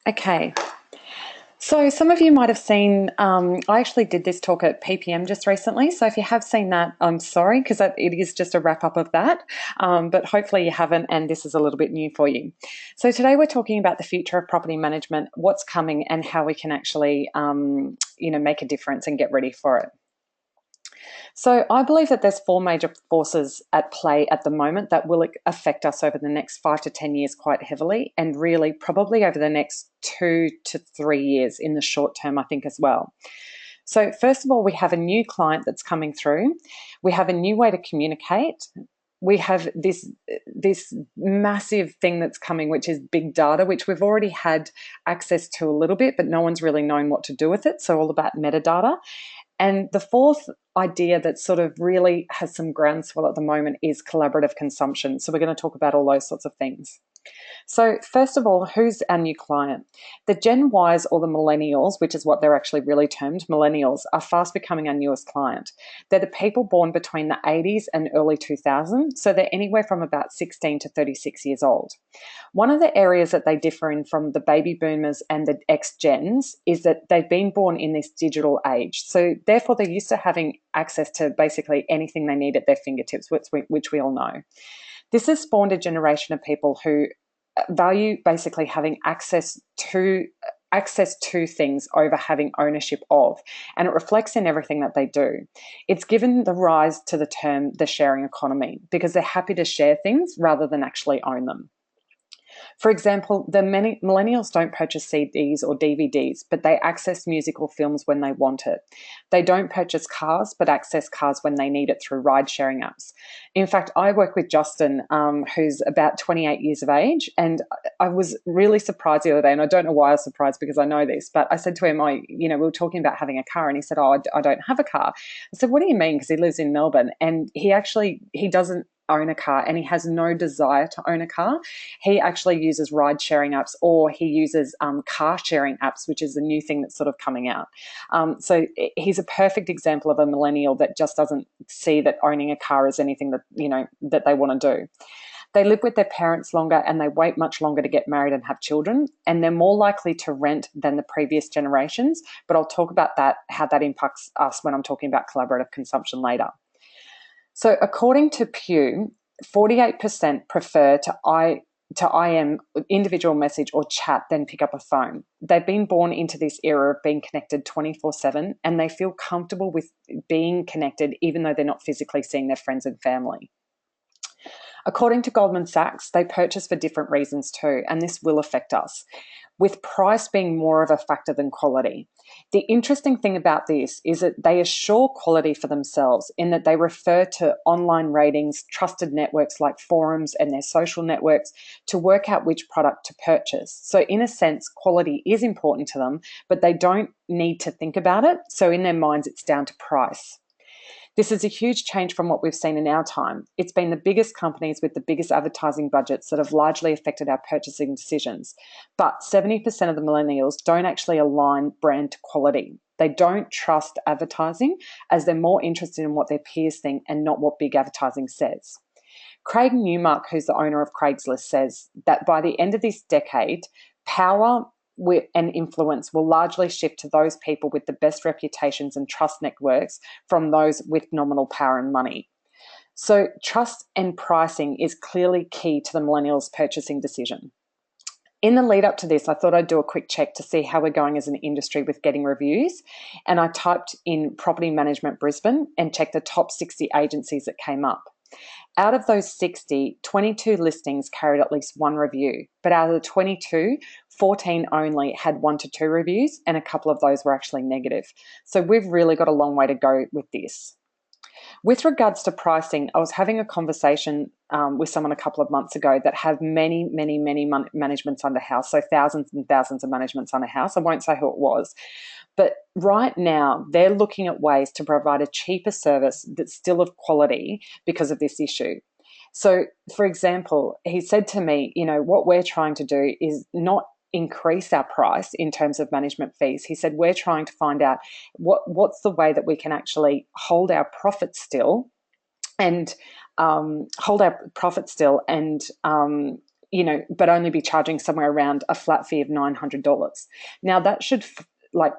Okay. So some of you might have seen, I actually did this talk at PPM just recently. So if you have seen that, I'm sorry, because it is just a wrap up of that. But hopefully you haven't, and this is a little bit new for you. So today we're talking about the future of property management, what's coming, and how we can actually, make a difference and get ready for it. So I believe that there's four major forces at play at the moment that will affect us over the next 5 to 10 years quite heavily, and really probably over the next 2 to 3 years in the short term, I think, as well. So first of all, we have a new client that's coming through. We have a new way to communicate. We have this massive thing that's coming, which is big data, which we've already had access to a little bit, but no one's really known what to do with it. So all about metadata. And the fourth idea that sort of really has some groundswell at the moment is collaborative consumption. So we're going to talk about all those sorts of things. So first of all, who's our new client? The Gen Ys, or the millennials, which is what they're actually really termed, millennials, are fast becoming our newest client. They're the people born between the 80s and early 2000s, so they're anywhere from about 16 to 36 years old. One of the areas that they differ in from the baby boomers and the X-Gens is that they've been born in this digital age. So therefore, they're used to having access to basically anything they need at their fingertips, which we all know. This has spawned a generation of people who value basically having access to things over having ownership of, and it reflects in everything that they do. It's given the rise to the term the sharing economy because they're happy to share things rather than actually own them. For example, the many millennials don't purchase CDs or DVDs, but they access musical films when they want it. They don't purchase cars, but access cars when they need it through ride-sharing apps. In fact, I work with Justin, who's about 28 years of age, and I was really surprised the other day, and I don't know why I was surprised because I know this, but I said to him, we were talking about having a car, and he said, oh, I don't have a car. I said, what do you mean? Because he lives in Melbourne, and he doesn't own a car, and he has no desire to own a car. He actually uses ride sharing apps, or he uses car sharing apps, which is a new thing that's sort of coming out. So he's a perfect example of a millennial that just doesn't see that owning a car is anything that they want to do. They live with their parents longer, and they wait much longer to get married and have children, and they're more likely to rent than the previous generations. But I'll talk about how that impacts us when I'm talking about collaborative consumption later. So according to Pew, 48% prefer to IM, individual message or chat, than pick up a phone. They've been born into this era of being connected 24/7, and they feel comfortable with being connected even though they're not physically seeing their friends and family. According to Goldman Sachs, they purchase for different reasons too, and this will affect us, with price being more of a factor than quality. The interesting thing about this is that they assure quality for themselves in that they refer to online ratings, trusted networks like forums and their social networks to work out which product to purchase. So in a sense, quality is important to them, but they don't need to think about it. So in their minds, it's down to price. This is a huge change from what we've seen in our time. It's been the biggest companies with the biggest advertising budgets that have largely affected our purchasing decisions. But 70% of the millennials don't actually align brand to quality. They don't trust advertising as they're more interested in what their peers think and not what big advertising says. Craig Newmark, who's the owner of Craigslist, says that by the end of this decade, power and influence will largely shift to those people with the best reputations and trust networks from those with nominal power and money. So trust and pricing is clearly key to the millennials' purchasing decision. In the lead up to this, I thought I'd do a quick check to see how we're going as an industry with getting reviews. And I typed in Property Management Brisbane and checked the top 60 agencies that came up. Out of those 60, 22 listings carried at least one review, but out of the 22, 14 only had 1 to 2 reviews, and a couple of those were actually negative. So we've really got a long way to go with this. With regards to pricing, I was having a conversation with someone a couple of months ago that have many managements under house, so thousands and thousands of managements under house. I won't say who it was. But right now, they're looking at ways to provide a cheaper service that's still of quality because of this issue. So, for example, he said to me, what we're trying to do is not increase our price in terms of management fees. He said, we're trying to find out what's the way that we can actually hold our profit still and but only be charging somewhere around a flat fee of $900. Now that should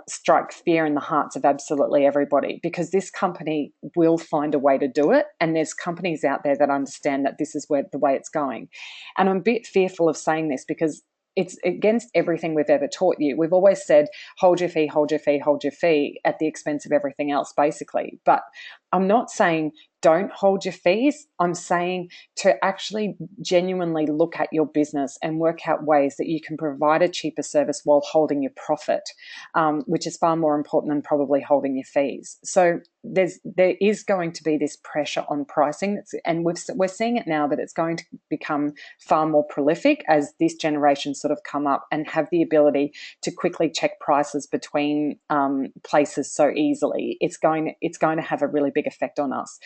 strike fear in the hearts of absolutely everybody, because this company will find a way to do it, and there's companies out there that understand that this is the way it's going. And I'm a bit fearful of saying this because it's against everything we've ever taught you. We've always said, hold your fee, hold your fee, hold your fee at the expense of everything else, basically. But I'm not saying don't hold your fees. I'm saying to actually genuinely look at your business and work out ways that you can provide a cheaper service while holding your profit, which is far more important than probably holding your fees. So there is going to be this pressure on pricing, and we're seeing it now, that it's going to become far more prolific as this generation sort of come up and have the ability to quickly check prices between places so easily. It's going to have a really big effect on us.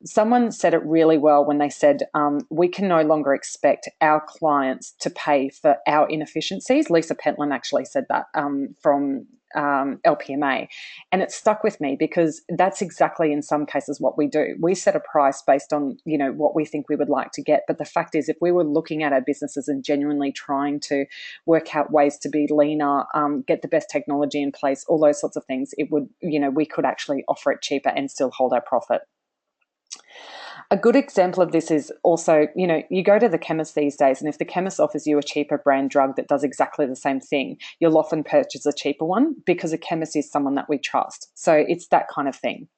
Someone said it really well when they said, we can no longer expect our clients to pay for our inefficiencies. Lisa Pentland actually said that from LPMA. And it stuck with me because that's exactly in some cases what we do. We set a price based on, what we think we would like to get. But the fact is, if we were looking at our businesses and genuinely trying to work out ways to be leaner, get the best technology in place, all those sorts of things, it would, we could actually offer it cheaper and still hold our profit. A good example of this is also, you go to the chemist these days, and if the chemist offers you a cheaper brand drug that does exactly the same thing, you'll often purchase a cheaper one because a chemist is someone that we trust. So it's that kind of thing.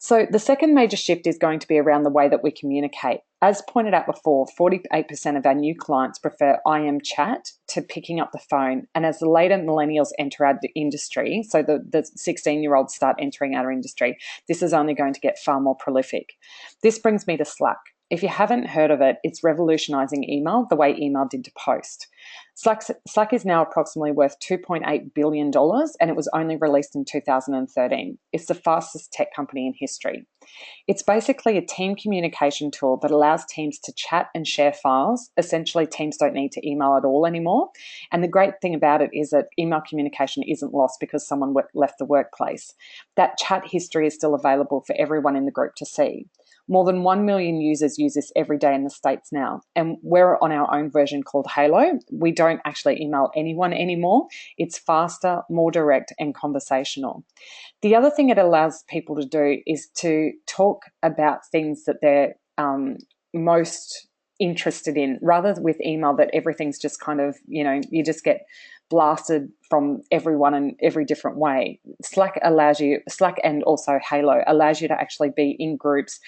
So the second major shift is going to be around the way that we communicate. As pointed out before, 48% of our new clients prefer IM chat to picking up the phone. And as the later millennials enter our industry, so the 16-year-olds start entering our industry, this is only going to get far more prolific. This brings me to Slack. If you haven't heard of it, it's revolutionizing email the way email did to post. Slack is now approximately worth $2.8 billion, and it was only released in 2013. It's the fastest tech company in history. It's basically a team communication tool that allows teams to chat and share files. Essentially, teams don't need to email at all anymore. And the great thing about it is that email communication isn't lost because someone left the workplace. That chat history is still available for everyone in the group to see. More than 1 million users use this every day in the States now. And we're on our own version called Halo. We don't actually email anyone anymore. It's faster, more direct, and conversational. The other thing it allows people to do is to talk about things that they're most interested in, rather than with email that everything's just kind of, you just get blasted from everyone in every different way. Slack and also Halo allows you to actually be in groups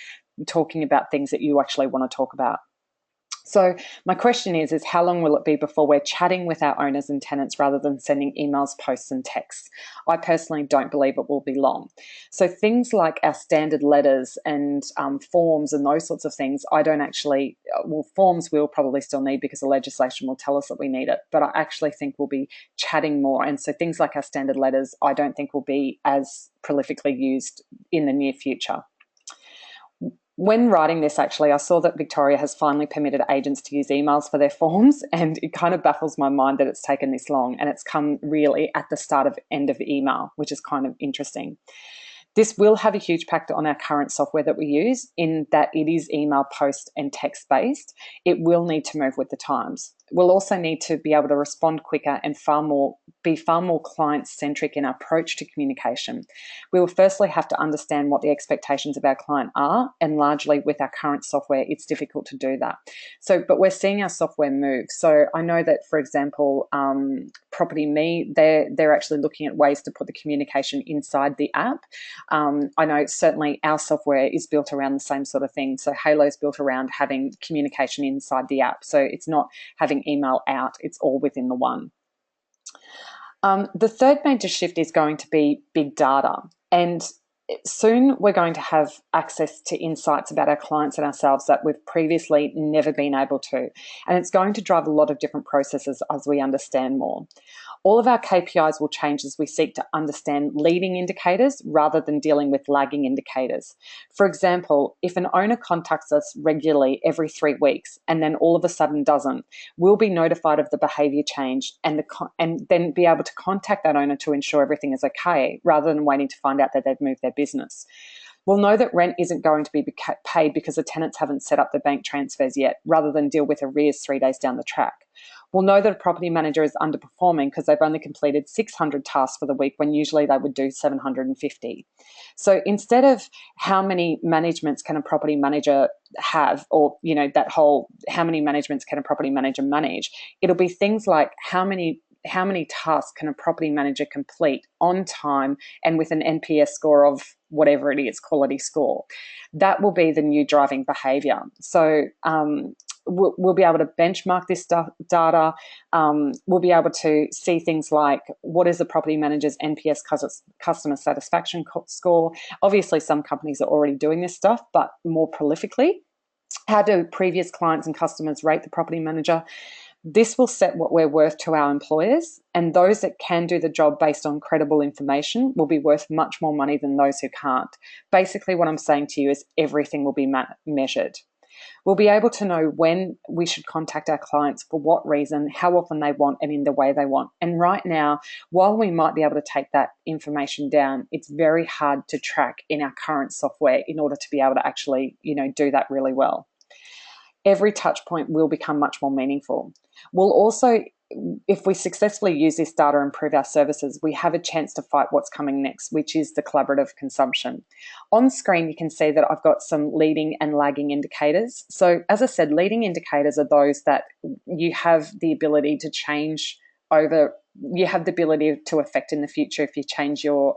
talking about things that you actually want to talk about. So my question is how long will it be before we're chatting with our owners and tenants rather than sending emails, posts, and texts? I personally don't believe it will be long. So things like our standard letters and forms and those sorts of things, forms we'll probably still need because the legislation will tell us that we need it, but I actually think we'll be chatting more. And so things like our standard letters, I don't think will be as prolifically used in the near future. When writing this, actually, I saw that Victoria has finally permitted agents to use emails for their forms, and it kind of baffles my mind that it's taken this long, and it's come really at the start of end of email, which is kind of interesting. This will have a huge impact on our current software that we use in that it is email, post, and text-based. It will need to move with the times. We'll also need to be able to respond quicker and be far more client-centric in our approach to communication. We will firstly have to understand what the expectations of our client are, and largely with our current software, it's difficult to do that. But we're seeing our software move. So I know that, for example, Property Me, they're actually looking at ways to put the communication inside the app. I know certainly our software is built around the same sort of thing. So Halo's built around having communication inside the app. So it's not having email out, it's all within the one. The third major shift is going to be big data. And soon we're going to have access to insights about our clients and ourselves that we've previously never been able to. And it's going to drive a lot of different processes as we understand more. All of our KPIs will change as we seek to understand leading indicators rather than dealing with lagging indicators. For example, if an owner contacts us regularly every 3 weeks and then all of a sudden doesn't, we'll be notified of the behaviour change and then be able to contact that owner to ensure everything is okay, rather than waiting to find out that they've moved their business. We'll know that rent isn't going to be paid because the tenants haven't set up the bank transfers yet, rather than deal with arrears 3 days down the track. We'll know that a property manager is underperforming because they've only completed 600 tasks for the week when usually they would do 750. So instead of how many managements can a property manager have, or, that whole how many managements can a property manager manage, it'll be things like how many tasks can a property manager complete on time and with an NPS score of whatever it is, quality score. That will be the new driving behaviour. So we'll be able to benchmark this data. We'll be able to see things like what is the property manager's NPS customer satisfaction score. Obviously, some companies are already doing this stuff, but more prolifically. How do previous clients and customers rate the property manager? This will set what we're worth to our employers, and those that can do the job based on credible information will be worth much more money than those who can't. Basically, what I'm saying to you is everything will be measured. We'll be able to know when we should contact our clients, for what reason, how often they want, and in the way they want. And right now, while we might be able to take that information down, it's very hard to track in our current software in order to be able to actually, do that really well. Every touch point will become much more meaningful. We'll also, if we successfully use this data and improve our services, we have a chance to fight what's coming next, which is the collaborative consumption. On screen, you can see that I've got some leading and lagging indicators. So as I said, leading indicators are those that you have the ability to change over, you have the ability to affect in the future if you change your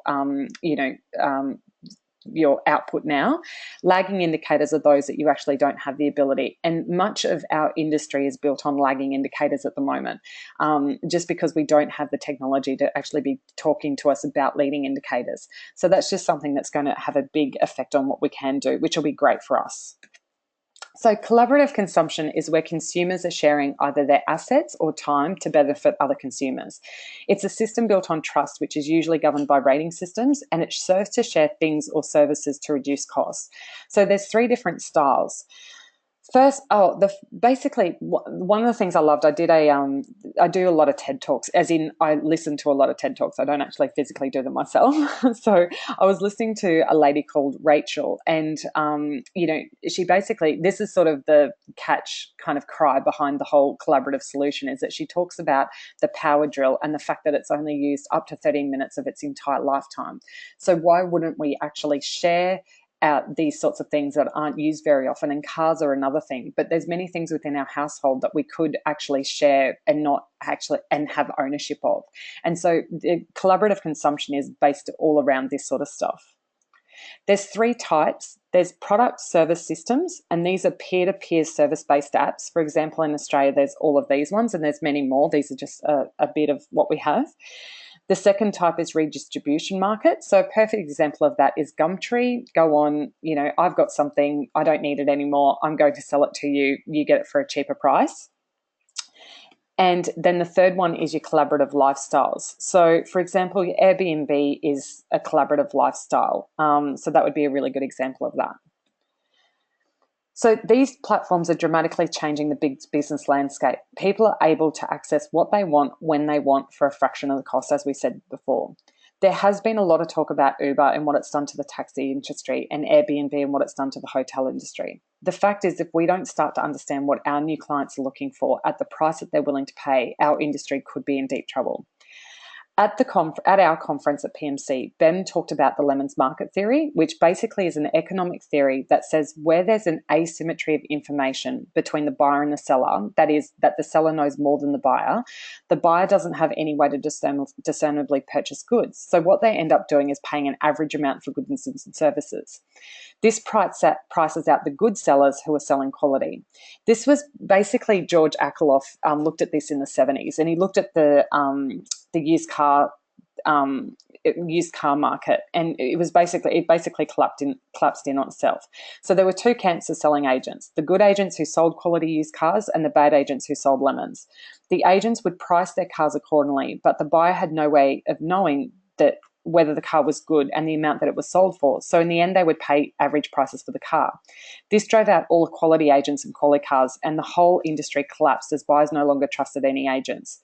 output now. Lagging indicators are those that you actually don't have the ability. And much of our industry is built on lagging indicators at the moment, just because we don't have the technology to actually be talking to us about leading indicators. So that's just something that's going to have a big effect on what we can do, which will be great for us. So collaborative consumption is where consumers are sharing either their assets or time to benefit other consumers. It's a system built on trust, which is usually governed by rating systems, and it serves to share things or services to reduce costs. So there's 3 different styles. First, basically one of the things I loved, I do a lot of TED Talks, as in I listen to a lot of TED Talks. I don't actually physically do them myself. So I was listening to a lady called Rachel, and she basically, this is sort of the catch kind of cry behind the whole collaborative solution, is that she talks about the power drill and the fact that it's only used up to 13 minutes of its entire lifetime. So why wouldn't we actually share out these sorts of things that aren't used very often? And cars are another thing, but there's many things within our household that we could actually share and not actually and have ownership of. And so the collaborative consumption is based all around this sort of stuff. There's 3 types. There's product service systems, and these are peer-to-peer service-based apps. For example, in Australia, there's all of these ones, and there's many more. These are just a bit of what we have. The second type is redistribution market. So a perfect example of that is Gumtree. Go on, I've got something, I don't need it anymore, I'm going to sell it to you, you get it for a cheaper price. And then the third one is your collaborative lifestyles. So, for example, your Airbnb is a collaborative lifestyle. So that would be a really good example of that. So these platforms are dramatically changing the big business landscape. People are able to access what they want when they want for a fraction of the cost, as we said before. There has been a lot of talk about Uber and what it's done to the taxi industry, and Airbnb and what it's done to the hotel industry. The fact is, if we don't start to understand what our new clients are looking for at the price that they're willing to pay, our industry could be in deep trouble. At our conference at PMC, Ben talked about the Lemons market theory, which basically is an economic theory that says where there's an asymmetry of information between the buyer and the seller, that is, that the seller knows more than the buyer doesn't have any way to discernibly purchase goods. So what they end up doing is paying an average amount for goods and services. This prices out the good sellers who are selling quality. This was basically George Akerlof looked at this in the 70s, and he looked at the used car market, and it basically collapsed in on itself. So there were 2 camps of selling agents: the good agents who sold quality used cars, and the bad agents who sold lemons. The agents would price their cars accordingly, but the buyer had no way of knowing that whether the car was good and the amount that it was sold for. So in the end, they would pay average prices for the car. This drove out all the quality agents and quality cars, and the whole industry collapsed as buyers no longer trusted any agents.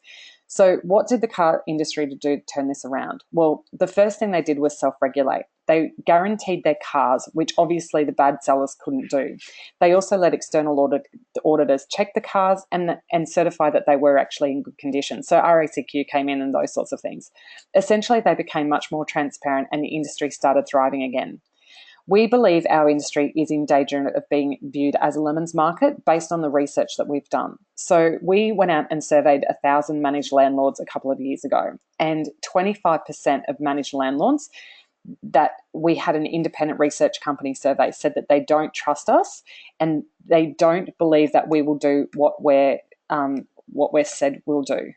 So what did the car industry do to turn this around? Well, the first thing they did was self-regulate. They guaranteed their cars, which obviously the bad sellers couldn't do. They also let external auditors check the cars and certify that they were actually in good condition. So RACQ came in and those sorts of things. Essentially, they became much more transparent and the industry started thriving again. We believe our industry is in danger of being viewed as a lemons market based on the research that we've done. So we went out and surveyed 1,000 managed landlords a couple of years ago, and 25% of managed landlords that we had an independent research company survey said that they don't trust us and they don't believe that we will do what we're said we'll do.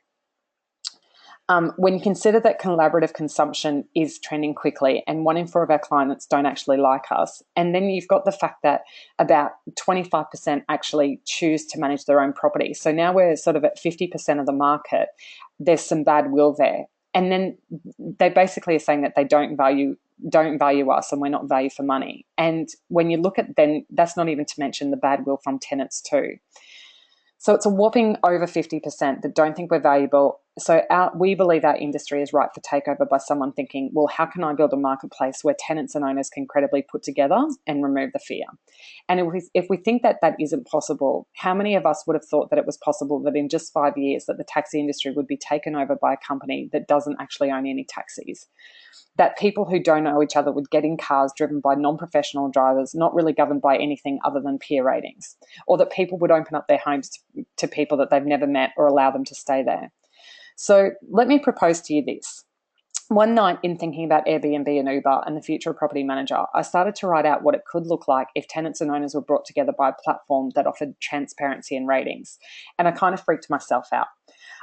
When you consider that collaborative consumption is trending quickly and 1 in 4 of our clients don't actually like us, and then you've got the fact that about 25% actually choose to manage their own property. So now we're sort of at 50% of the market. There's some bad will there. And then they basically are saying that they don't value us and we're not value for money. And when you look at then, that's not even to mention the bad will from tenants too. So it's a whopping over 50% that don't think we're valuable. So we believe our industry is ripe for takeover by someone thinking, well, how can I build a marketplace where tenants and owners can credibly put together and remove the fear? And if we think that that isn't possible, how many of us would have thought that it was possible that in just 5 years that the taxi industry would be taken over by a company that doesn't actually own any taxis? That people who don't know each other would get in cars driven by non-professional drivers, not really governed by anything other than peer ratings, or that people would open up their homes to people that they've never met or allow them to stay there. So let me propose to you this. One night in thinking about Airbnb and Uber and the future of property manager, I started to write out what it could look like if tenants and owners were brought together by a platform that offered transparency and ratings. And I kind of freaked myself out.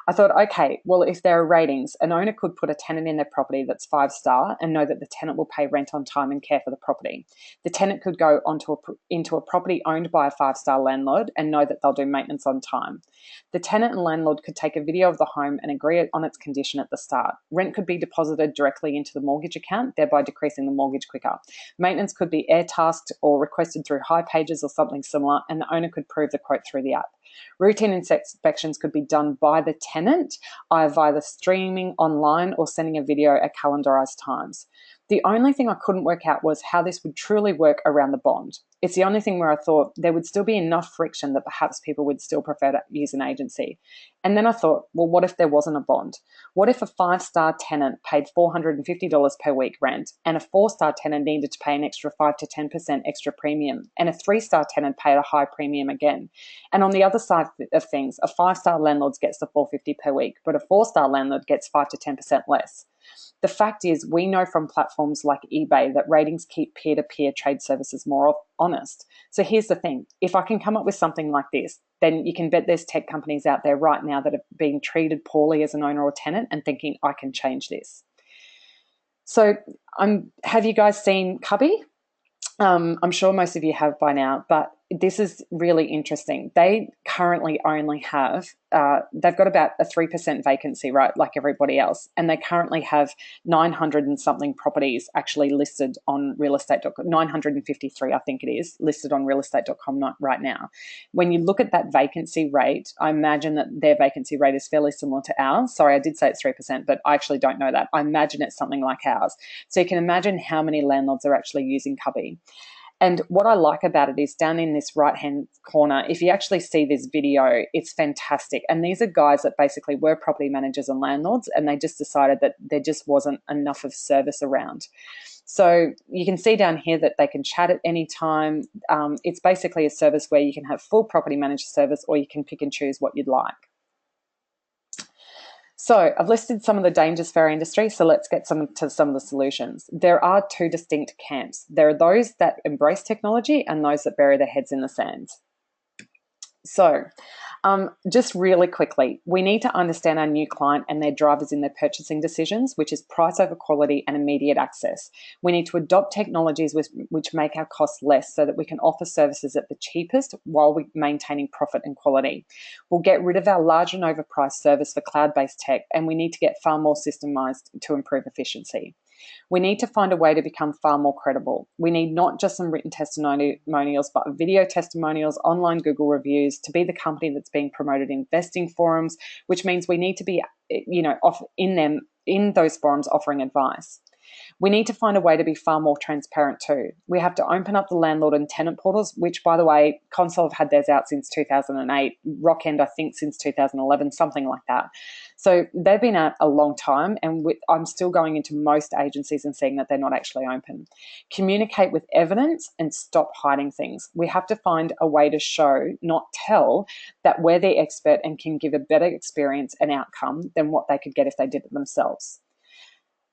I thought, okay, well, if there are ratings, an owner could put a tenant in their property that's 5-star and know that the tenant will pay rent on time and care for the property. The tenant could go into a property owned by a 5-star landlord and know that they'll do maintenance on time. The tenant and landlord could take a video of the home and agree on its condition at the start. Rent could be deposited directly into the mortgage account, thereby decreasing the mortgage quicker. Maintenance could be air tasked or requested through Hipages or something similar, and the owner could prove the quote through the app. Routine inspections could be done by the tenant, either streaming online or sending a video at calendarized times. The only thing I couldn't work out was how this would truly work around the bond. It's the only thing where I thought there would still be enough friction that perhaps people would still prefer to use an agency. And then I thought, well, what if there wasn't a bond? What if a 5-star tenant paid $450 per week rent and a 4-star tenant needed to pay an extra 5 to 10% extra premium and a 3-star tenant paid a high premium again? And on the other side of things, a 5-star landlord gets the $450 per week, but a 4-star landlord gets 5 to 10% less. The fact is, we know from platforms like eBay that ratings keep peer-to-peer trade services more honest. So here's the thing. If I can come up with something like this, then you can bet there's tech companies out there right now that have been treated poorly as an owner or tenant and thinking, I can change this. So have you guys seen Cubby? I'm sure most of you have by now, but this is really interesting. They currently only have, they've got about a 3% vacancy, right, like everybody else, and they currently have 900 and something properties actually listed on realestate.com, 953, I think it is, listed on realestate.com right now. When you look at that vacancy rate, I imagine that their vacancy rate is fairly similar to ours. Sorry, I did say it's 3%, but I actually don't know that. I imagine it's something like ours. So you can imagine how many landlords are actually using Cubby. And what I like about it is down in this right-hand corner, if you actually see this video, it's fantastic. And these are guys that basically were property managers and landlords, and they just decided that there just wasn't enough of service around. So you can see down here that they can chat at any time. It's basically a service where you can have full property manager service or you can pick and choose what you'd like. So I've listed some of the dangers for our industry, so let's get to some of the solutions. There are 2 distinct camps. There are those that embrace technology and those that bury their heads in the sand. So just really quickly, we need to understand our new client and their drivers in their purchasing decisions, which is price over quality and immediate access. We need to adopt technologies which make our costs less so that we can offer services at the cheapest while we're maintaining profit and quality. We'll get rid of our large and overpriced service for cloud-based tech, and we need to get far more systemized to improve efficiency. We need to find a way to become far more credible. We need not just some written testimonials, but video testimonials, online Google reviews, to be the company that's being promoted in investing forums, which means we need to be, in those forums offering advice. We need to find a way to be far more transparent too. We have to open up the landlord and tenant portals, which, by the way, Console have had theirs out since 2008, Rockend, I think, since 2011, something like that. So they've been out a long time, and I'm still going into most agencies and seeing that they're not actually open. Communicate with evidence and stop hiding things. We have to find a way to show, not tell, that we're the expert and can give a better experience and outcome than what they could get if they did it themselves.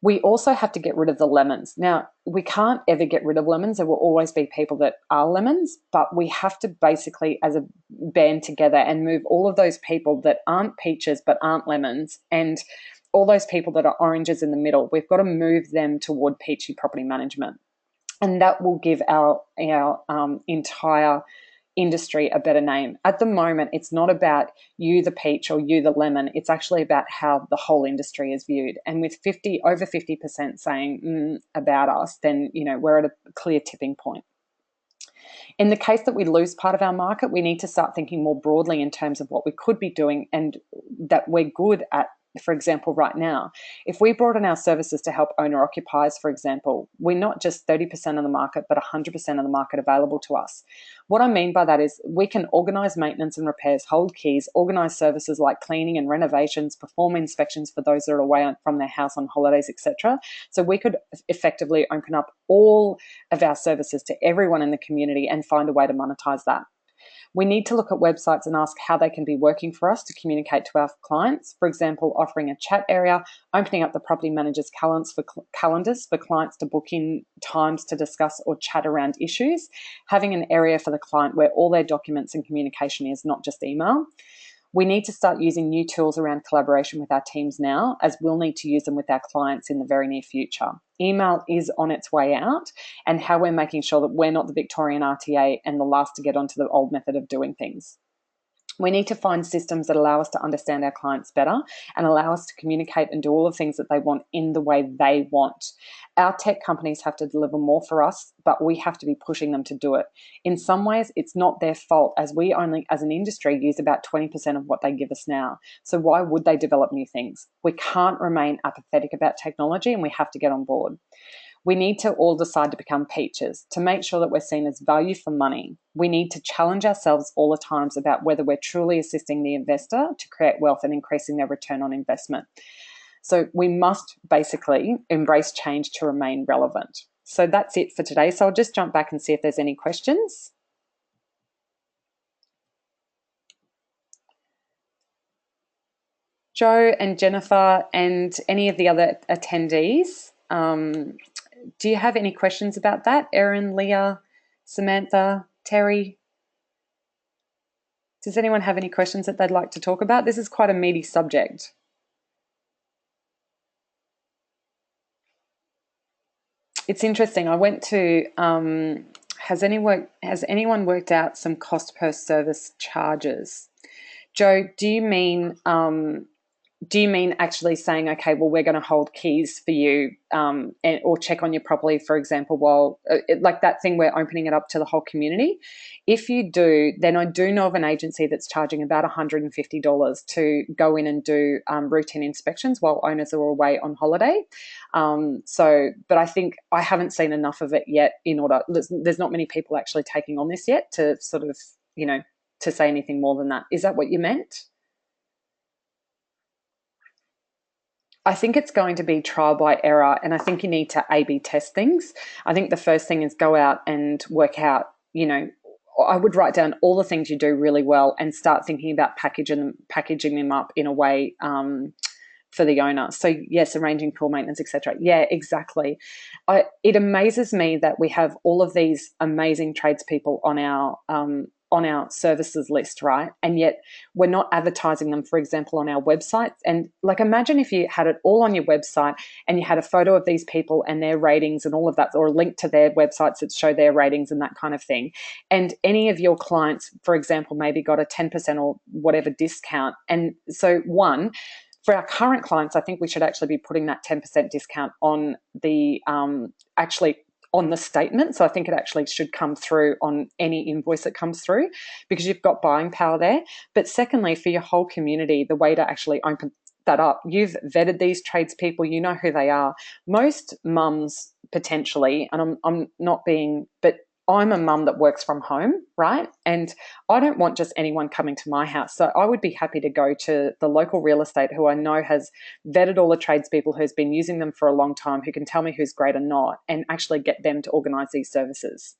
We also have to get rid of the lemons. Now, we can't ever get rid of lemons. There will always be people that are lemons, but we have to basically, as a band together, and move all of those people that aren't peaches but aren't lemons, and all those people that are oranges in the middle. We've got to move them toward peachy property management. And that will give our entire industry a better name. At the moment, it's not about you the peach or you the lemon. It's actually about how the whole industry is viewed. And with over 50% saying about us, then we're at a clear tipping point. In the case that we lose part of our market, we need to start thinking more broadly in terms of what we could be doing and that we're good at. For example, right now, if we broaden our services to help owner-occupiers, for example, we're not just 30% of the market, but 100% of the market available to us. What I mean by that is we can organise maintenance and repairs, hold keys, organise services like cleaning and renovations, perform inspections for those that are away from their house on holidays, etc. So we could effectively open up all of our services to everyone in the community and find a way to monetize that. We need to look at websites and ask how they can be working for us to communicate to our clients. For example, offering a chat area, opening up the property manager's calendars for clients to book in times to discuss or chat around issues, having an area for the client where all their documents and communication is, not just email. We need to start using new tools around collaboration with our teams now, as we'll need to use them with our clients in the very near future. Email is on its way out, and how we're making sure that we're not the Victorian RTA and the last to get onto the old method of doing things. We need to find systems that allow us to understand our clients better and allow us to communicate and do all the things that they want in the way they want. Our tech companies have to deliver more for us, but we have to be pushing them to do it. In some ways, it's not their fault, as we only, as an industry, use about 20% of what they give us now. So why would they develop new things? We can't remain apathetic about technology, and we have to get on board. We need to all decide to become peaches, to make sure that we're seen as value for money. We need to challenge ourselves all the times about whether we're truly assisting the investor to create wealth and increasing their return on investment. So we must basically embrace change to remain relevant. So that's it for today. So I'll just jump back and see if there's any questions. Joe and Jennifer and any of the other attendees, do you have any questions about that? Erin, Leah, Samantha, Terry? Does anyone have any questions that they'd like to talk about? This is quite a meaty subject. It's interesting. I went to, has anyone worked out some cost per service charges? Joe, do you mean actually saying, okay, well, we're going to hold keys for you or check on you properly, for example, while like that thing, we're opening it up to the whole community? If you do, then I do know of an agency that's charging about $150 to go in and do routine inspections while owners are away on holiday. But I think I haven't seen enough of it yet there's not many people actually taking on this yet to sort of, to say anything more than that. Is that what you meant? I think it's going to be trial by error, and I think you need to A/B test things. I think the first thing is go out and work out, I would write down all the things you do really well and start thinking about packaging them up in a way for the owner. So yes, arranging pool maintenance, etc. Yeah, exactly. It amazes me that we have all of these amazing tradespeople on our services list, right? And yet we're not advertising them, for example, on our website. And like, imagine if you had it all on your website and you had a photo of these people and their ratings and all of that, or a link to their websites that show their ratings and that kind of thing. And any of your clients, for example, maybe got a 10% or whatever discount. And so for our current clients, I think we should actually be putting that 10% discount on the on the statement. So I think it actually should come through on any invoice that comes through, because you've got buying power there. But secondly, for your whole community, the way to actually that up. You've vetted these tradespeople, you know who they are. Most mums potentially, and I'm not being, but I'm a mum that works from home, right? And I don't want just anyone coming to my house. So I would be happy to go to the local real estate who I know has vetted all the tradespeople, who's been using them for a long time, who can tell me who's great or not, and actually get them to organise these services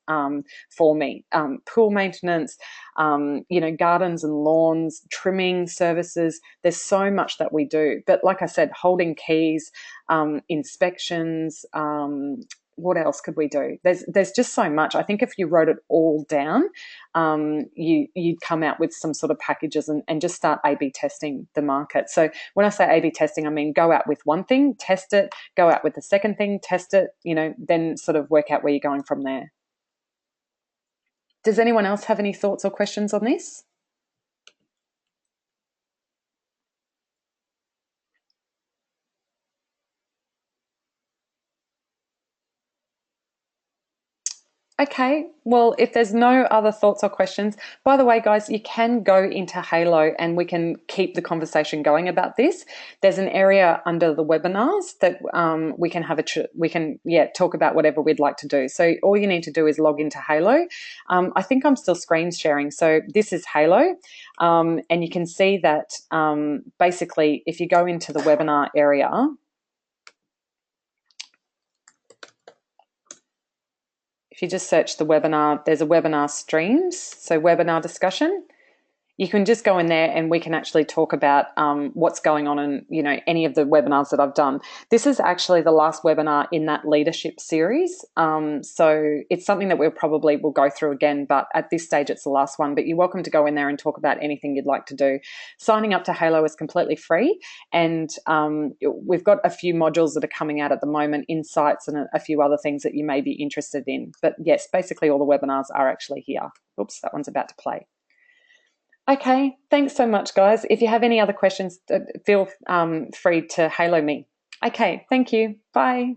for me. Pool maintenance, gardens and lawns, trimming services. There's so much that we do. But like I said, holding keys, inspections, what else could we do? There's just so much. I think if you wrote it all down, you'd come out with some sort of packages and just start A/B testing the market. So when I say A/B testing, I mean go out with one thing, test it, go out with the second thing, test it, then sort of work out where you're going from there. Does anyone else have any thoughts or questions on this? Okay, well, if there's no other thoughts or questions, by the way, guys, you can go into Halo and we can keep the conversation going about this. There's an area under the webinars that we can talk about whatever we'd like to do. So all you need to do is log into Halo. I think I'm still screen sharing. So this is Halo, and you can see that basically if you go into the webinar area, if you just search the webinar, there's a webinar streams, so webinar discussion. You can just go in there and we can actually talk about what's going on in any of the webinars that I've done. This is actually the last webinar in that leadership series, so it's something that we'll go through again, but at this stage it's the last one. But you're welcome to go in there and talk about anything you'd like to do. Signing up to Halo is completely free, and we've got a few modules that are coming out at the moment, insights and a few other things that you may be interested in. But yes, basically all the webinars are actually here. Oops, that one's about to play. Okay, thanks so much, guys. If you have any other questions, feel free to Halo me. Okay, thank you. Bye.